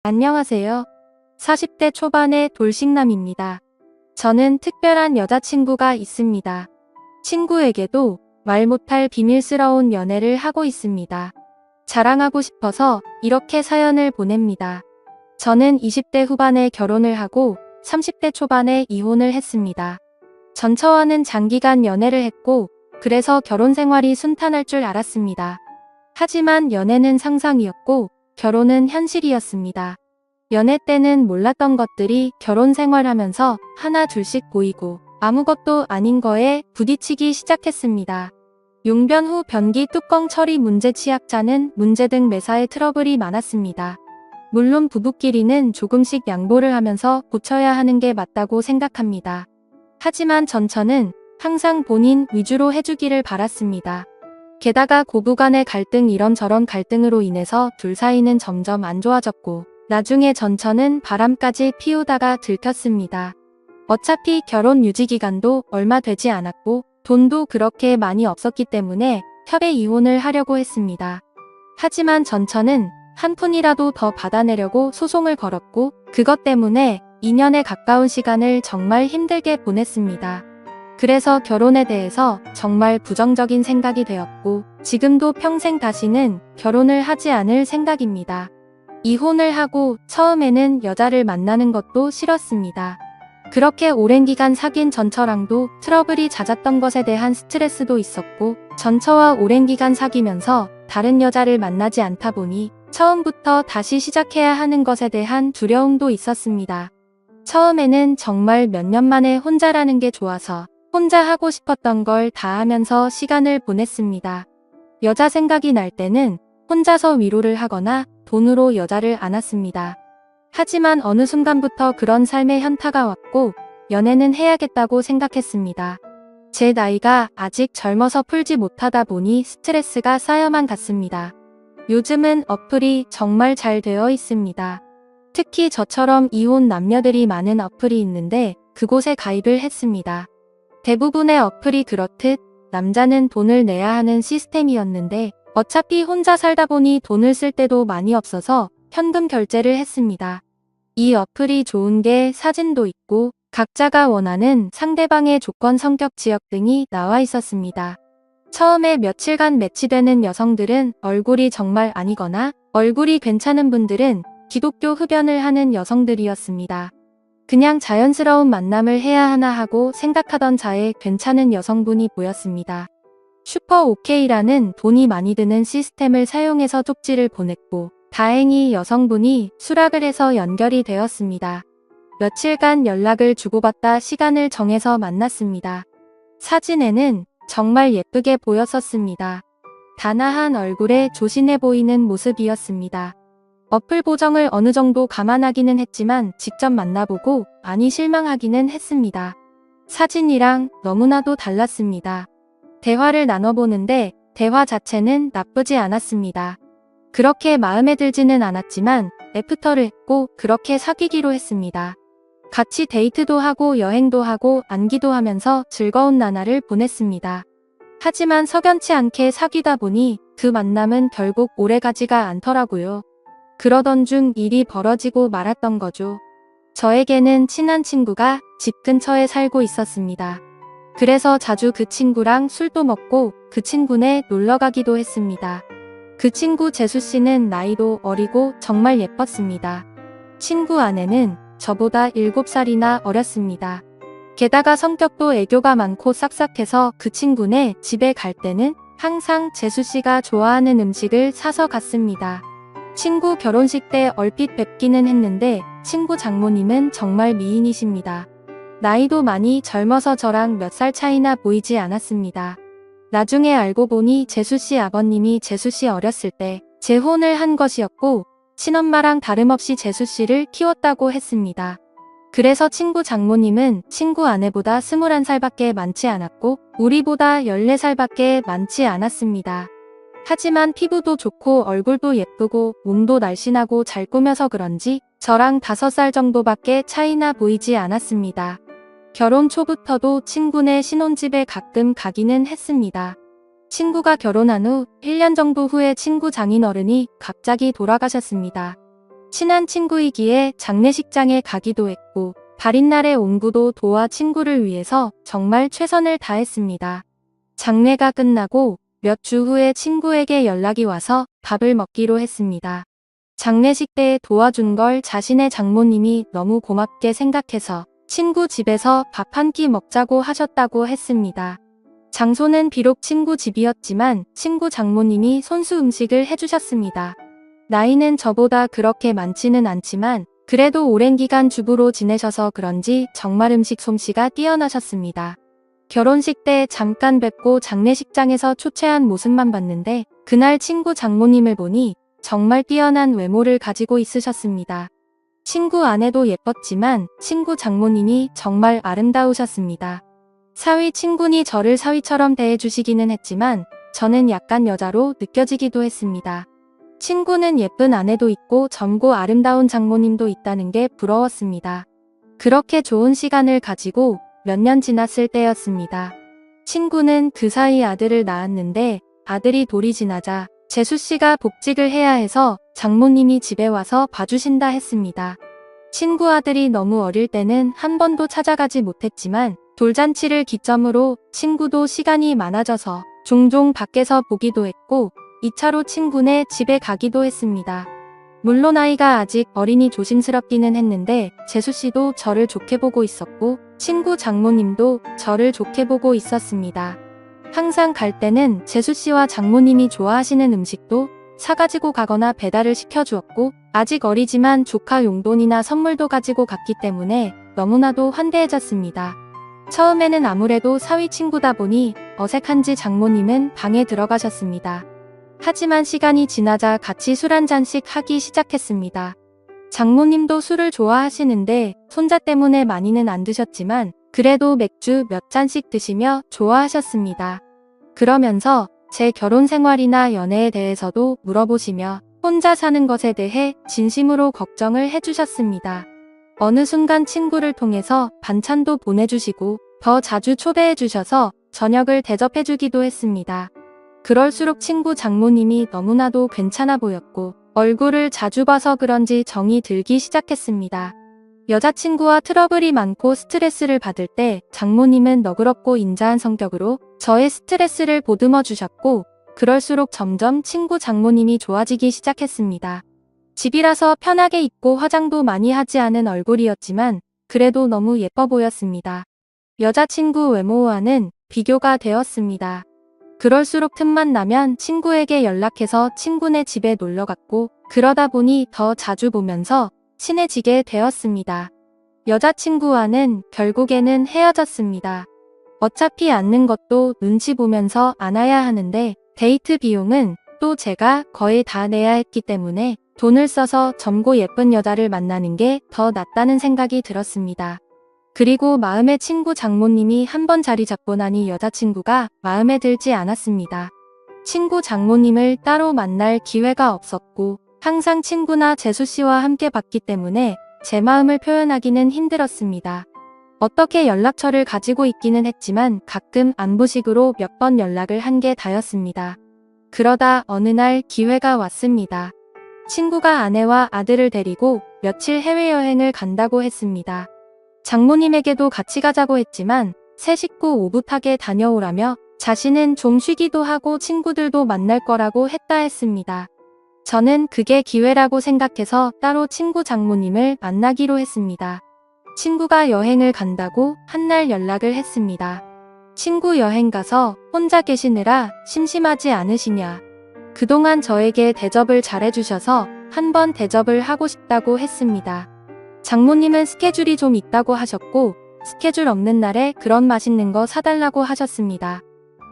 안녕하세요. 40대 초반의 돌싱남입니다. 저는 특별한 여자친구가 있습니다. 친구에게도 말 못할 비밀스러운 연애를 하고 있습니다. 자랑하고 싶어서 이렇게 사연을 보냅니다. 저는 20대 후반에 결혼을 하고 30대 초반에 이혼을 했습니다. 전처와는 장기간 연애를 했고 그래서 결혼 생활이 순탄할 줄 알았습니다. 하지만 연애는 상상이었고 결혼은 현실이었습니다. 연애 때는 몰랐던 것들이 결혼 생활하면서 하나 둘씩 보이고 아무것도 아닌 거에 부딪히기 시작했습니다. 용변 후 변기 뚜껑 처리 문제, 치약자는 문제 등 매사에 트러블이 많았습니다. 물론 부부끼리는 조금씩 양보를 하면서 고쳐야 하는 게 맞다고 생각합니다. 하지만 전처는 항상 본인 위주로 해주기를 바랐습니다. 게다가 고부간의 갈등, 이런저런 갈등으로 인해서 둘 사이는 점점 안 좋아졌고 나중에 전처는 바람까지 피우다가 들켰습니다. 어차피 결혼 유지기간도 얼마 되지 않았고 돈도 그렇게 많이 없었기 때문에 협의 이혼을 하려고 했습니다. 하지만 전처는 한 푼이라도 더 받아내려고 소송을 걸었고 그것 때문에 2년에 가까운 시간을 정말 힘들게 보냈습니다. 그래서 결혼에 대해서 정말 부정적인 생각이 되었고 지금도 평생 다시는 결혼을 하지 않을 생각입니다. 이혼을 하고 처음에는 여자를 만나는 것도 싫었습니다. 그렇게 오랜 기간 사귄 전처랑도 트러블이 잦았던 것에 대한 스트레스도 있었고 전처와 오랜 기간 사귀면서 다른 여자를 만나지 않다 보니 처음부터 다시 시작해야 하는 것에 대한 두려움도 있었습니다. 처음에는 정말 몇 년 만에 혼자라는 게 좋아서 혼자 하고 싶었던 걸 다 하면서 시간을 보냈습니다. 여자 생각이 날 때는 혼자서 위로를 하거나 돈으로 여자를 안았습니다. 하지만 어느 순간부터 그런 삶의 현타가 왔고 연애는 해야겠다고 생각했습니다. 제 나이가 아직 젊어서 풀지 못하다 보니 스트레스가 쌓여만 갔습니다. 요즘은 어플이 정말 잘 되어 있습니다. 특히 저처럼 이혼 남녀들이 많은 어플이 있는데 그곳에 가입을 했습니다. 대부분의 어플이 그렇듯 남자는 돈을 내야 하는 시스템이었는데 어차피 혼자 살다 보니 돈을 쓸 때도 많이 없어서 현금 결제를 했습니다. 이 어플이 좋은 게 사진도 있고 각자가 원하는 상대방의 조건, 성격, 지역 등이 나와 있었습니다. 처음에 며칠간 매치되는 여성들은 얼굴이 정말 아니거나 얼굴이 괜찮은 분들은 기독교 흡연을 하는 여성들이었습니다. 그냥 자연스러운 만남을 해야 하나 하고 생각하던 자에 괜찮은 여성분이 보였습니다. 슈퍼 오케이라는 돈이 많이 드는 시스템을 사용해서 쪽지를 보냈고 다행히 여성분이 수락을 해서 연결이 되었습니다. 며칠간 연락을 주고받다 시간을 정해서 만났습니다. 사진에는 정말 예쁘게 보였었습니다. 단아한 얼굴에 조신해 보이는 모습이었습니다. 어플 보정을 어느 정도 감안하기는 했지만 직접 만나보고 많이 실망하기는 했습니다. 사진이랑 너무나도 달랐습니다. 대화를 나눠보는데 대화 자체는 나쁘지 않았습니다. 그렇게 마음에 들지는 않았지만 애프터를 했고 그렇게 사귀기로 했습니다. 같이 데이트도 하고 여행도 하고 안기도 하면서 즐거운 나날을 보냈습니다. 하지만 석연치 않게 사귀다 보니 그 만남은 결국 오래가지가 않더라고요. 그러던 중 일이 벌어지고 말았던 거죠. 저에게는 친한 친구가 집 근처에 살고 있었습니다. 그래서 자주 그 친구랑 술도 먹고 그 친구네 놀러 가기도 했습니다. 그 친구 재수씨는 나이도 어리고 정말 예뻤습니다. 친구 아내는 저보다 7살이나 어렸습니다. 게다가 성격도 애교가 많고 싹싹해서 그 친구네 집에 갈 때는 항상 재수씨가 좋아하는 음식을 사서 갔습니다. 친구 결혼식 때 얼핏 뵙기는 했는데 친구 장모님은 정말 미인이십니다. 나이도 많이 젊어서 저랑 몇 살 차이나 보이지 않았습니다. 나중에 알고 보니 재수씨 아버님이 재수씨 어렸을 때 재혼을 한 것이었고 친엄마랑 다름없이 재수씨를 키웠다고 했습니다. 그래서 친구 장모님은 친구 아내보다 21살밖에 많지 않았고 우리보다 14살밖에 많지 않았습니다. 하지만 피부도 좋고 얼굴도 예쁘고 몸도 날씬하고 잘 꾸며서 그런지 저랑 5살 정도밖에 차이나 보이지 않았습니다. 결혼 초부터도 친구네 신혼집에 가끔 가기는 했습니다. 친구가 결혼한 후 1년 정도 후에 친구 장인어른이 갑자기 돌아가셨습니다. 친한 친구이기에 장례식장에 가기도 했고 발인날의 온구도 도와 친구를 위해서 정말 최선을 다했습니다. 장례가 끝나고 몇 주 후에 친구에게 연락이 와서 밥을 먹기로 했습니다. 장례식 때 도와준 걸 자신의 장모님이 너무 고맙게 생각해서 친구 집에서 밥 한 끼 먹자고 하셨다고 했습니다. 장소는 비록 친구 집이었지만 친구 장모님이 손수 음식을 해주셨습니다. 나이는 저보다 그렇게 많지는 않지만 그래도 오랜 기간 주부로 지내셔서 그런지 정말 음식 솜씨가 뛰어나셨습니다. 결혼식 때 잠깐 뵙고 장례식장에서 초췌한 모습만 봤는데 그날 친구 장모님을 보니 정말 뛰어난 외모를 가지고 있으셨습니다. 친구 아내도 예뻤지만 친구 장모님이 정말 아름다우셨습니다. 사위 친구니 저를 사위처럼 대해주시기는 했지만 저는 약간 여자로 느껴지기도 했습니다. 친구는 예쁜 아내도 있고 젊고 아름다운 장모님도 있다는 게 부러웠습니다. 그렇게 좋은 시간을 가지고 몇 년 지났을 때였습니다. 친구는 그 사이 아들을 낳았는데 아들이 돌이 지나자 재수씨가 복직을 해야 해서 장모님이 집에 와서 봐주신다 했습니다. 친구 아들이 너무 어릴 때는 한 번도 찾아가지 못했지만 돌잔치를 기점으로 친구도 시간이 많아져서 종종 밖에서 보기도 했고 2차로 친구네 집에 가기도 했습니다. 물론 아이가 아직 어리니 조심스럽기는 했는데 재수씨도 저를 좋게 보고 있었고 친구 장모님도 저를 좋게 보고 있었습니다. 항상 갈 때는 재수씨와 장모님이 좋아하시는 음식도 사가지고 가거나 배달을 시켜주었고 아직 어리지만 조카 용돈이나 선물도 가지고 갔기 때문에 너무나도 환대해졌습니다. 처음에는 아무래도 사위 친구다 보니 어색한지 장모님은 방에 들어가셨습니다. 하지만 시간이 지나자 같이 술 한 잔씩 하기 시작했습니다. 장모님도 술을 좋아하시는데 손자 때문에 많이는 안 드셨지만 그래도 맥주 몇 잔씩 드시며 좋아하셨습니다. 그러면서 제 결혼 생활이나 연애에 대해서도 물어보시며 혼자 사는 것에 대해 진심으로 걱정을 해주셨습니다. 어느 순간 친구를 통해서 반찬도 보내주시고 더 자주 초대해주셔서 저녁을 대접해주기도 했습니다. 그럴수록 친구 장모님이 너무나도 괜찮아 보였고 얼굴을 자주 봐서 그런지 정이 들기 시작했습니다. 여자친구와 트러블이 많고 스트레스를 받을 때 장모님은 너그럽고 인자한 성격으로 저의 스트레스를 보듬어 주셨고 그럴수록 점점 친구 장모님이 좋아지기 시작했습니다. 집이라서 편하게 입고 화장도 많이 하지 않은 얼굴이었지만 그래도 너무 예뻐 보였습니다. 여자친구 외모와는 비교가 되었습니다. 그럴수록 틈만 나면 친구에게 연락해서 친구네 집에 놀러갔고 그러다 보니 더 자주 보면서 친해지게 되었습니다. 여자친구와는 결국에는 헤어졌습니다. 어차피 앉는 것도 눈치 보면서 안아야 하는데 데이트 비용은 또 제가 거의 다 내야 했기 때문에 돈을 써서 젊고 예쁜 여자를 만나는 게 더 낫다는 생각이 들었습니다. 그리고 마음의 친구 장모님이 한번 자리 잡고 나니 여자친구가 마음에 들지 않았습니다. 친구 장모님을 따로 만날 기회가 없었고 항상 친구나 재수씨와 함께 봤기 때문에 제 마음을 표현하기는 힘들었습니다. 어떻게 연락처를 가지고 있기는 했지만 가끔 안부식으로 몇 번 연락을 한 게 다였습니다. 그러다 어느 날 기회가 왔습니다. 친구가 아내와 아들을 데리고 며칠 해외여행을 간다고 했습니다. 장모님에게도 같이 가자고 했지만 새 식구 오붓하게 다녀오라며 자신은 좀 쉬기도 하고 친구들도 만날 거라고 했다 했습니다. 저는 그게 기회라고 생각해서 따로 친구 장모님을 만나기로 했습니다. 친구가 여행을 간다고 한날 연락을 했습니다. 친구 여행 가서 혼자 계시느라 심심하지 않으시냐. 그동안 저에게 대접을 잘해주셔서 한번 대접을 하고 싶다고 했습니다. 장모님은 스케줄이 좀 있다고 하셨고 스케줄 없는 날에 그런 맛있는 거 사달라고 하셨습니다.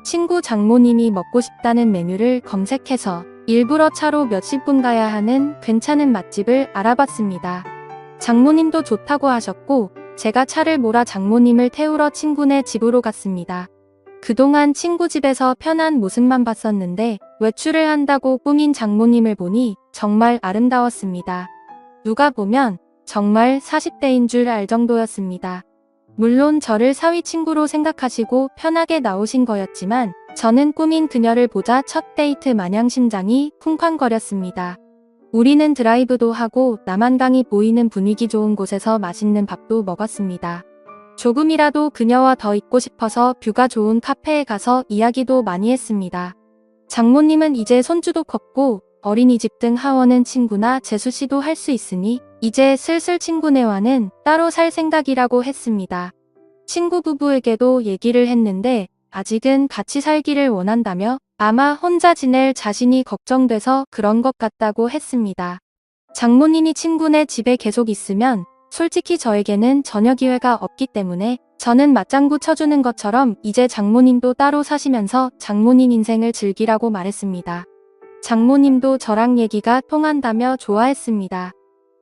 친구 장모님이 먹고 싶다는 메뉴를 검색해서 일부러 차로 몇십 분 가야 하는 괜찮은 맛집을 알아봤습니다. 장모님도 좋다고 하셨고 제가 차를 몰아 장모님을 태우러 친구네 집으로 갔습니다. 그동안 친구 집에서 편한 모습만 봤었는데 외출을 한다고 꾸민 장모님을 보니 정말 아름다웠습니다. 누가 보면 정말 40대인 줄 알 정도였습니다. 물론 저를 사위 친구로 생각하시고 편하게 나오신 거였지만 저는 꾸민 그녀를 보자 첫 데이트 마냥 심장이 쿵쾅거렸습니다. 우리는 드라이브도 하고 남한강이 보이는 분위기 좋은 곳에서 맛있는 밥도 먹었습니다. 조금이라도 그녀와 더 있고 싶어서 뷰가 좋은 카페에 가서 이야기도 많이 했습니다. 장모님은 이제 손주도 컸고 어린이집 등 하원은 친구나 재수씨도 할 수 있으니 이제 슬슬 친구네와는 따로 살 생각이라고 했습니다. 친구 부부에게도 얘기를 했는데 아직은 같이 살기를 원한다며 아마 혼자 지낼 자신이 걱정돼서 그런 것 같다고 했습니다. 장모님이 친구네 집에 계속 있으면 솔직히 저에게는 전혀 기회가 없기 때문에 저는 맞장구 쳐주는 것처럼 이제 장모님도 따로 사시면서 장모님 인생을 즐기라고 말했습니다. 장모님도 저랑 얘기가 통한다며 좋아했습니다.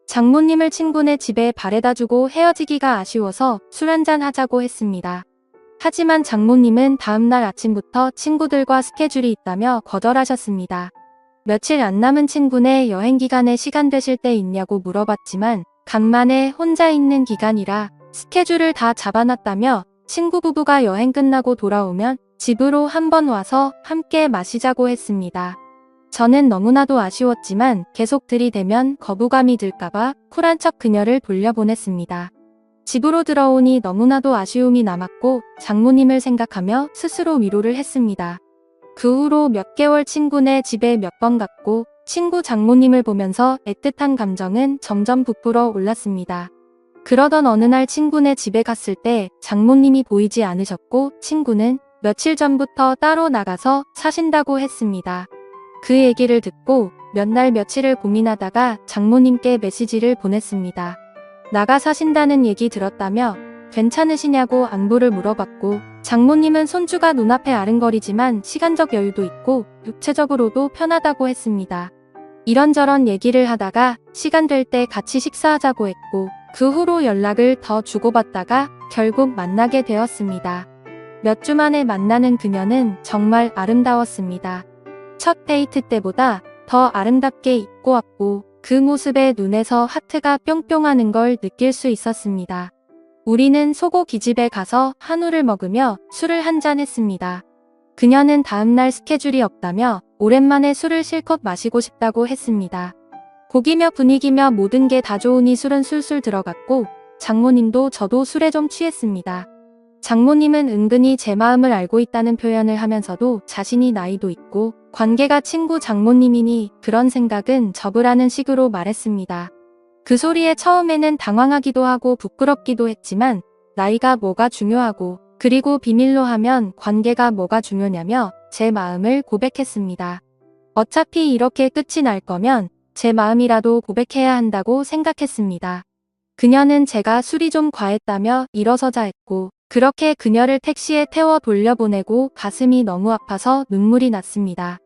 장모님을 친구네 집에 바래다주고 헤어지기가 아쉬워서 술 한잔 하자고 했습니다. 하지만 장모님은 다음날 아침부터 친구들과 스케줄이 있다며 거절하셨습니다. 며칠 안 남은 친구네 여행 기간에 시간 되실 때 있냐고 물어봤지만 간만에 혼자 있는 기간이라 스케줄을 다 잡아놨다며 친구 부부가 여행 끝나고 돌아오면 집으로 한번 와서 함께 마시자고 했습니다. 저는 너무나도 아쉬웠지만 계속 들이대면 거부감이 들까봐 쿨한 척 그녀를 돌려보냈습니다. 집으로 들어오니 너무나도 아쉬움이 남았고 장모님을 생각하며 스스로 위로를 했습니다. 그 후로 몇 개월 친구네 집에 몇 번 갔고 친구 장모님을 보면서 애틋한 감정은 점점 부풀어 올랐습니다. 그러던 어느 날 친구네 집에 갔을 때 장모님이 보이지 않으셨고 친구는 며칠 전부터 따로 나가서 사신다고 했습니다. 그 얘기를 듣고 몇 날 며칠을 고민하다가 장모님께 메시지를 보냈습니다. 나가 사신다는 얘기 들었다며 괜찮으시냐고 안부를 물어봤고 장모님은 손주가 눈앞에 아른거리지만 시간적 여유도 있고 육체적으로도 편하다고 했습니다. 이런저런 얘기를 하다가 시간 될 때 같이 식사하자고 했고 그 후로 연락을 더 주고받다가 결국 만나게 되었습니다. 몇 주 만에 만나는 그녀는 정말 아름다웠습니다. 첫 데이트 때보다 더 아름답게 입고 왔고 그 모습에 눈에서 하트가 뿅뿅하는 걸 느낄 수 있었습니다. 우리는 소고기 집에 가서 한우를 먹으며 술을 한잔 했습니다. 그녀는 다음날 스케줄이 없다며 오랜만에 술을 실컷 마시고 싶다고 했습니다. 고기며 분위기며 모든 게 다 좋으니 술은 술술 들어갔고 장모님도 저도 술에 좀 취했습니다. 장모님은 은근히 제 마음을 알고 있다는 표현을 하면서도 자신이 나이도 있고 관계가 친구 장모님이니 그런 생각은 접으라는 식으로 말했습니다. 그 소리에 처음에는 당황하기도 하고 부끄럽기도 했지만 나이가 뭐가 중요하고 그리고 비밀로 하면 관계가 뭐가 중요냐며 제 마음을 고백했습니다. 어차피 이렇게 끝이 날 거면 제 마음이라도 고백해야 한다고 생각했습니다. 그녀는 제가 술이 좀 과했다며 일어서자 했고 그렇게 그녀를 택시에 태워 돌려보내고 가슴이 너무 아파서 눈물이 났습니다.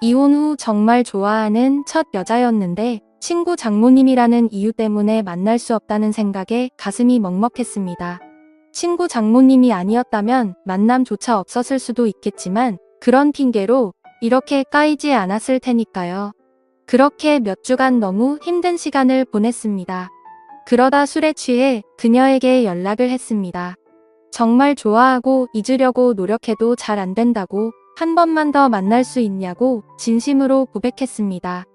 이혼 후 정말 좋아하는 첫 여자였는데 친구 장모님이라는 이유 때문에 만날 수 없다는 생각에 가슴이 먹먹했습니다. 친구 장모님이 아니었다면 만남조차 없었을 수도 있겠지만 그런 핑계로 이렇게 까이지 않았을 테니까요. 그렇게 몇 주간 너무 힘든 시간을 보냈습니다. 그러다 술에 취해 그녀에게 연락을 했습니다. 정말 좋아하고 잊으려고 노력해도 잘 안 된다고 한 번만 더 만날 수 있냐고 진심으로 고백했습니다.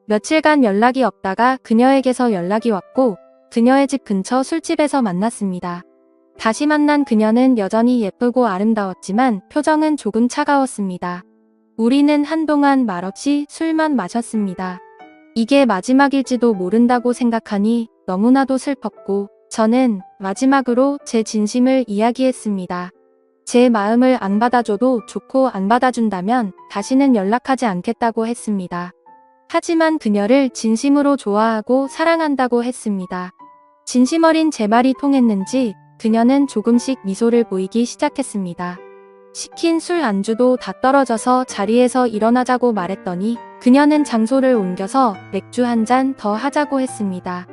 며칠간 연락이 없다가 그녀에게서 연락이 왔고 그녀의 집 근처 술집에서 만났습니다. 다시 만난 그녀는 여전히 예쁘고 아름다웠지만 표정은 조금 차가웠습니다. 우리는 한동안 말없이 술만 마셨습니다. 이게 마지막일지도 모른다고 생각하니 너무나도 슬펐고 저는 마지막으로 제 진심을 이야기했습니다. 제 마음을 안 받아줘도 좋고 안 받아준다면 다시는 연락하지 않겠다고 했습니다. 하지만 그녀를 진심으로 좋아하고 사랑한다고 했습니다. 진심 어린 제 말이 통했는지 그녀는 조금씩 미소를 보이기 시작했습니다. 시킨 술 안주도 다 떨어져서 자리에서 일어나자고 말했더니 그녀는 장소를 옮겨서 맥주 한 잔 더 하자고 했습니다.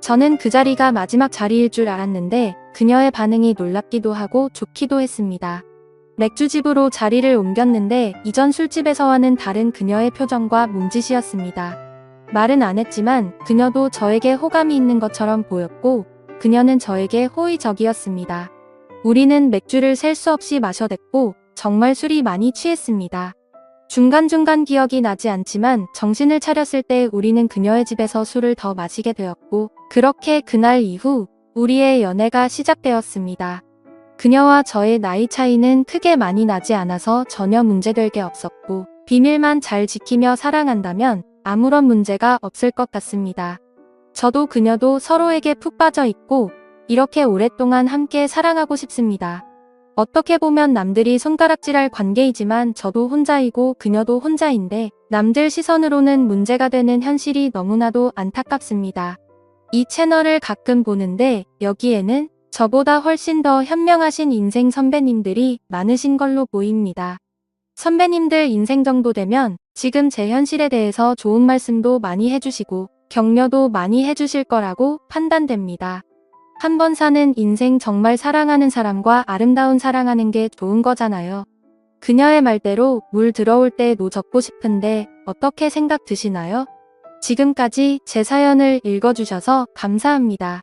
저는 그 자리가 마지막 자리일 줄 알았는데 그녀의 반응이 놀랍기도 하고 좋기도 했습니다. 맥주집으로 자리를 옮겼는데 이전 술집에서와는 다른 그녀의 표정과 몸짓이었습니다. 말은 안 했지만 그녀도 저에게 호감이 있는 것처럼 보였고 그녀는 저에게 호의적이었습니다. 우리는 맥주를 셀 수 없이 마셔댔고 정말 술이 많이 취했습니다. 중간중간 기억이 나지 않지만 정신을 차렸을 때 우리는 그녀의 집에서 술을 더 마시게 되었고, 그렇게 그날 이후 우리의 연애가 시작되었습니다. 그녀와 저의 나이 차이는 크게 많이 나지 않아서 전혀 문제될 게 없었고, 비밀만 잘 지키며 사랑한다면 아무런 문제가 없을 것 같습니다. 저도 그녀도 서로에게 푹 빠져 있고, 이렇게 오랫동안 함께 사랑하고 싶습니다. 어떻게 보면 남들이 손가락질할 관계이지만 저도 혼자이고 그녀도 혼자인데 남들 시선으로는 문제가 되는 현실이 너무나도 안타깝습니다. 이 채널을 가끔 보는데 여기에는 저보다 훨씬 더 현명하신 인생 선배님들이 많으신 걸로 보입니다. 선배님들 인생 정도 되면 지금 제 현실에 대해서 좋은 말씀도 많이 해주시고 격려도 많이 해주실 거라고 판단됩니다. 한 번 사는 인생 정말 사랑하는 사람과 아름다운 사랑하는 게 좋은 거잖아요. 그녀의 말대로 물 들어올 때 노 젓고 싶은데 어떻게 생각 드시나요? 지금까지 제 사연을 읽어주셔서 감사합니다.